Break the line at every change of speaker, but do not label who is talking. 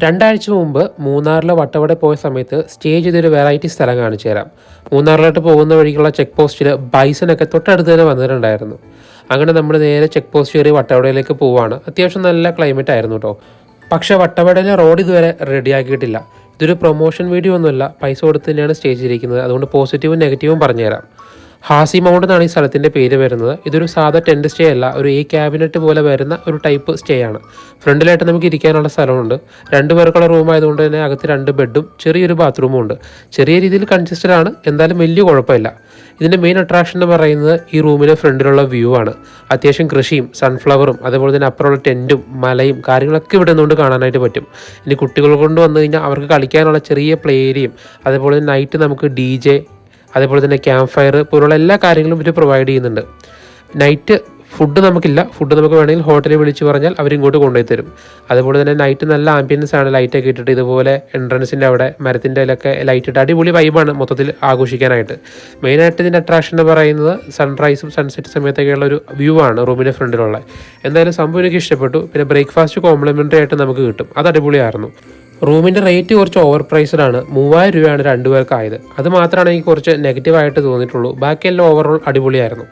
രണ്ടാഴ്ച മുമ്പ് മൂന്നാറിലെ വട്ടവട പോയ സമയത്ത് സ്റ്റേ ചെയ്തൊരു വെറൈറ്റി സ്ഥലം കാണിച്ചു തരാം. മൂന്നാറിലോട്ട് പോകുന്ന വഴിക്കുള്ള ചെക്ക് പോസ്റ്റിൽ ബൈസനൊക്കെ തൊട്ടടുത്ത് തന്നെ വന്നിട്ടുണ്ടായിരുന്നു. അങ്ങനെ നമ്മൾ നേരെ ചെക്ക് പോസ്റ്റ് കയറി വട്ടവടയിലേക്ക് പോവുകയാണ്. അത്യാവശ്യം നല്ല ക്ലൈമറ്റ് ആയിരുന്നു കേട്ടോ. പക്ഷേ വട്ടവടയിലെ റോഡ് ഇതുവരെ റെഡിയാക്കിയിട്ടില്ല. ഇതൊരു പ്രൊമോഷൻ വീഡിയോ ഒന്നുമല്ല, പൈസ കൊടുത്ത് തന്നെയാണ് സ്റ്റേ ചെയ്തിരിക്കുന്നത്. അതുകൊണ്ട് പോസിറ്റീവും നെഗറ്റീവും പറഞ്ഞുതരാം. ഹാസി മൗണ്ട് എന്നാണ് ഈ സ്ഥലത്തിൻ്റെ പേര് വരുന്നത്. ഇതൊരു സാധാ ടെൻറ്റ് സ്റ്റേ അല്ല, ഒരു ക്യാബിനറ്റ് പോലെ വരുന്ന ഒരു ടൈപ്പ് സ്റ്റേ ആണ്. ഫ്രണ്ടിലായിട്ട് നമുക്ക് ഇരിക്കാനുള്ള സ്ഥലമുണ്ട്. 2 പേർക്കുള്ള റൂം ആയതുകൊണ്ട് തന്നെ അകത്ത് 2 ബെഡും ചെറിയൊരു ബാത്റൂമും ഉണ്ട്. ചെറിയ രീതിയിൽ കൺജസ്റ്റഡ് ആണ്, എന്തായാലും വലിയ കുഴപ്പമില്ല. ഇതിൻ്റെ മെയിൻ അട്രാക്ഷൻ എന്ന് പറയുന്നത് ഈ റൂമിൻ്റെ ഫ്രണ്ടിലുള്ള വ്യൂ ആണ്. അത്യാവശ്യം കൃഷിയും സൺഫ്ലവറും അതുപോലെ തന്നെ അപ്പുറമുള്ള ടെൻറ്റും മലയും കാര്യങ്ങളൊക്കെ ഇവിടെ നിന്നുകൊണ്ട് കാണാനായിട്ട് പറ്റും. ഇനി കുട്ടികൾ കൊണ്ട് വന്നു കഴിഞ്ഞാൽ അവർക്ക് കളിക്കാനുള്ള ചെറിയ പ്ലേ ഏരിയയും അതുപോലെ തന്നെ നൈറ്റ് നമുക്ക് DJ അതേപോലെ തന്നെ ക്യാമ്പ് ഫയർ പോലുള്ള എല്ലാ കാര്യങ്ങളും ഇവർ പ്രൊവൈഡ് ചെയ്യുന്നുണ്ട്. നൈറ്റ് ഫുഡ് നമുക്കില്ല. ഫുഡ് നമുക്ക് വേണമെങ്കിൽ ഹോട്ടലിൽ വിളിച്ച് പറഞ്ഞാൽ അവരിങ്ങോട്ട് കൊണ്ടുപോയി തരും. അതുപോലെ തന്നെ നൈറ്റ് നല്ല ആംബിയൻസ് ആണ്, ലൈറ്റൊക്കെ ഇട്ടിട്ട് ഇതുപോലെ എൻട്രൻസിൻ്റെ അവിടെ മരത്തിൻ്റെ അതിലൊക്കെ ലൈറ്റ് ഇട്ട് അടിപൊളി വൈബാണ് മൊത്തത്തിൽ ആഘോഷിക്കാനായിട്ട്. മെയിനായിട്ട് ഇതിൻ്റെ അട്രാക്ഷൻ എന്ന് പറയുന്നത് സൺറൈസും സൺസെറ്റ് സമയത്തൊക്കെയുള്ള ഒരു വ്യൂ ആണ് റൂമിൻ്റെ ഫ്രണ്ടിലുള്ള. എന്തായാലും സംഭവം എനിക്ക് ഇഷ്ടപ്പെട്ടു. പിന്നെ ബ്രേക്ക്ഫാസ്റ്റ് കോംപ്ലിമെൻ്ററി ആയിട്ട് നമുക്ക് കിട്ടും, അത് അടിപൊളിയായിരുന്നു. റൂമിൻ്റെ റേറ്റ് കുറച്ച് ഓവർ പ്രൈസ്ഡ് ആണ്. 3000 രൂപയാണ് 2 പേർക്കായത്. അത് മാത്രമാണ് എനിക്ക് കുറച്ച് നെഗറ്റീവായിട്ട് തോന്നിയിട്ടുള്ളൂ. ബാക്കിയെല്ലാം ഓവറോൾ അടിപൊളിയായിരുന്നു.